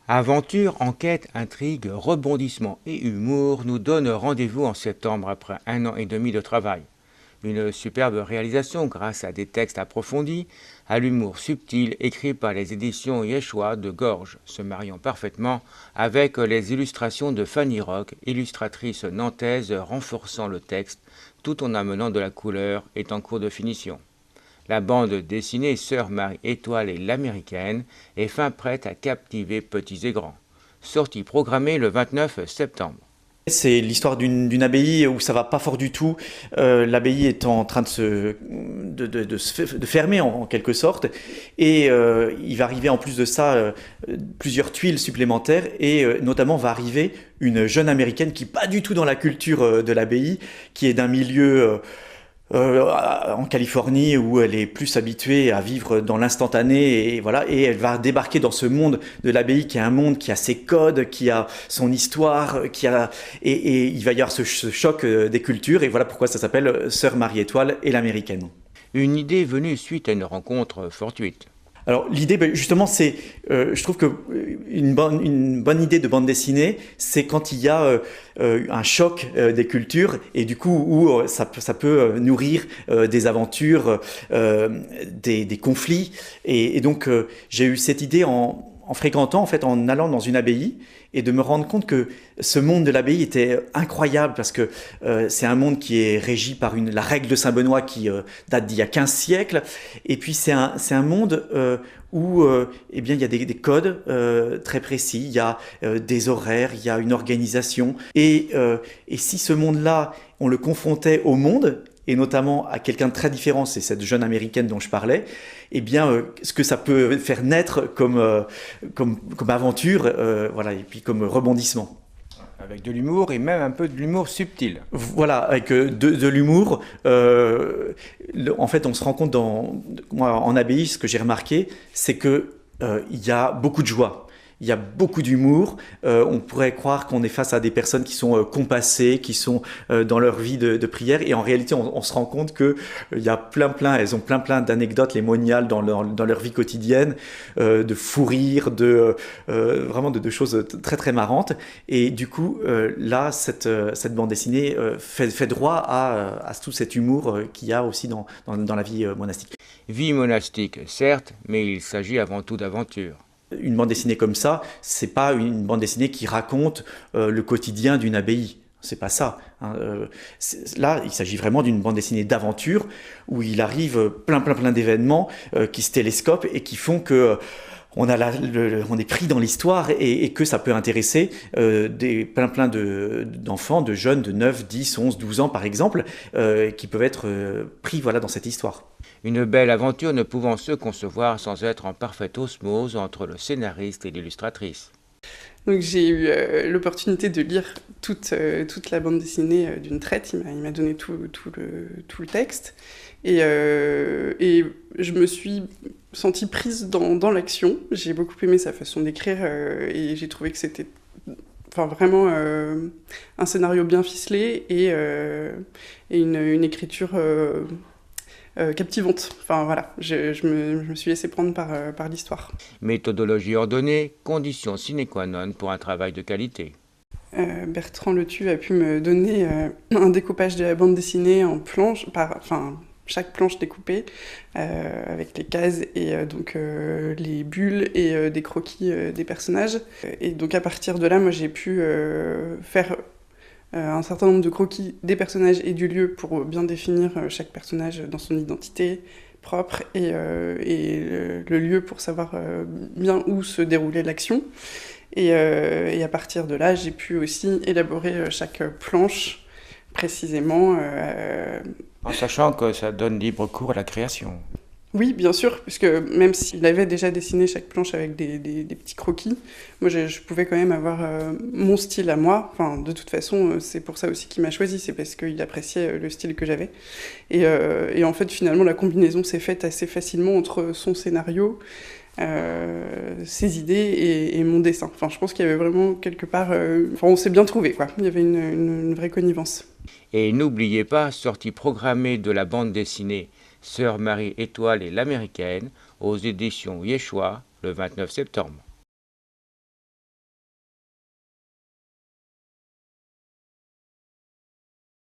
Aventure, enquête, intrigue, rebondissement et humour nous donnent rendez-vous en septembre après 1 an et demi de travail. Une superbe réalisation grâce à des textes approfondis, à l'humour subtil écrit par les éditions Yeshua de Gorges, se mariant parfaitement avec les illustrations de Fanny Roch, illustratrice nantaise renforçant le texte tout en amenant de la couleur est en cours de finition. La bande dessinée Sœur Marie-Étoile et l'Américaine est fin prête à captiver petits et grands. Sortie programmée le 29 septembre. C'est l'histoire d'une abbaye où ça va pas fort du tout. L'abbaye est en train de fermer en quelque sorte. Et il va arriver en plus de ça plusieurs tuiles supplémentaires. Et notamment va arriver une jeune américaine qui n'est pas du tout dans la culture de l'abbaye, qui est d'un milieu en Californie où elle est plus habituée à vivre dans l'instantané et voilà, et elle va débarquer dans ce monde de l'abbaye qui est un monde qui a ses codes, qui a son histoire, et il va y avoir ce choc des cultures et voilà pourquoi ça s'appelle Sœur Marie-Étoile et l'Américaine. Une idée venue suite à une rencontre fortuite. Alors l'idée, justement, c'est, je trouve que une bonne idée de bande dessinée, c'est quand il y a un choc des cultures et du coup où ça peut nourrir des aventures, des conflits. Et donc j'ai eu cette idée en fréquentant, en fait, en allant dans une abbaye et de me rendre compte que ce monde de l'abbaye était incroyable parce que c'est un monde qui est régi par la règle de Saint-Benoît qui date d'il y a 15 siècles. Et puis c'est un monde où eh bien, il y a des codes très précis, il y a des horaires, il y a une organisation. Et si ce monde-là, on le confrontait au monde, et notamment à quelqu'un de très différent, c'est cette jeune américaine dont je parlais, eh bien, ce que ça peut faire naître comme aventure, voilà, et puis comme rebondissement. Avec de l'humour et même un peu de l'humour subtil. Voilà, avec de l'humour. En fait, on se rend compte moi, en abbaye, ce que j'ai remarqué, c'est que il y a beaucoup de joie. Il y a beaucoup d'humour. On pourrait croire qu'on est face à des personnes qui sont compassées, qui sont dans leur vie de prière. Et en réalité, on se rend compte que il y a elles ont plein d'anecdotes, les moniales dans leur vie quotidienne, de fou rire, vraiment de choses très marrantes. Et du coup, là, cette bande dessinée fait droit à tout cet humour qu'il y a aussi dans la vie monastique. Vie monastique, certes, mais il s'agit avant tout d'aventure. Une bande dessinée comme ça, c'est pas une bande dessinée qui raconte le quotidien d'une abbaye. C'est pas ça. Hein. Là, il s'agit vraiment d'une bande dessinée d'aventure où il arrive plein d'événements qui se télescopent et qui font que on est pris dans l'histoire et que ça peut intéresser plein d'enfants, de jeunes de 9, 10, 11, 12 ans par exemple, qui peuvent être pris voilà, dans cette histoire. Une belle aventure ne pouvant se concevoir sans être en parfaite osmose entre le scénariste et l'illustratrice. Donc j'ai eu l'opportunité de lire toute la bande dessinée d'une traite. Il m'a donné tout le texte. Et je me suis sentie prise dans l'action. J'ai beaucoup aimé sa façon d'écrire et j'ai trouvé que c'était vraiment un scénario bien ficelé et une écriture captivante. Enfin voilà, je me suis laissée prendre par l'histoire. Méthodologie ordonnée, condition sine qua non pour un travail de qualité. Bertrand Letu a pu me donner un découpage de la bande dessinée en planches, chaque planche découpée avec les cases et donc les bulles et des croquis des personnages. Et donc à partir de là, moi j'ai pu faire un certain nombre de croquis des personnages et du lieu pour bien définir chaque personnage dans son identité propre et le lieu pour savoir bien où se déroulait l'action. Et à partir de là, j'ai pu aussi élaborer chaque planche précisément. En sachant que ça donne libre cours à la création. Oui, bien sûr, puisque même s'il avait déjà dessiné chaque planche avec des petits croquis, moi je pouvais quand même avoir mon style à moi. Enfin, de toute façon, c'est pour ça aussi qu'il m'a choisi, c'est parce qu'il appréciait le style que j'avais. Et en fait, finalement, la combinaison s'est faite assez facilement entre son scénario, ses idées et mon dessin. Enfin, je pense qu'il y avait vraiment quelque part... on s'est bien trouvé, quoi. Il y avait une vraie connivence. Et n'oubliez pas, sortie programmée de la bande dessinée Sœur Marie-Étoile et l'Américaine aux éditions Yeshua le 29 septembre.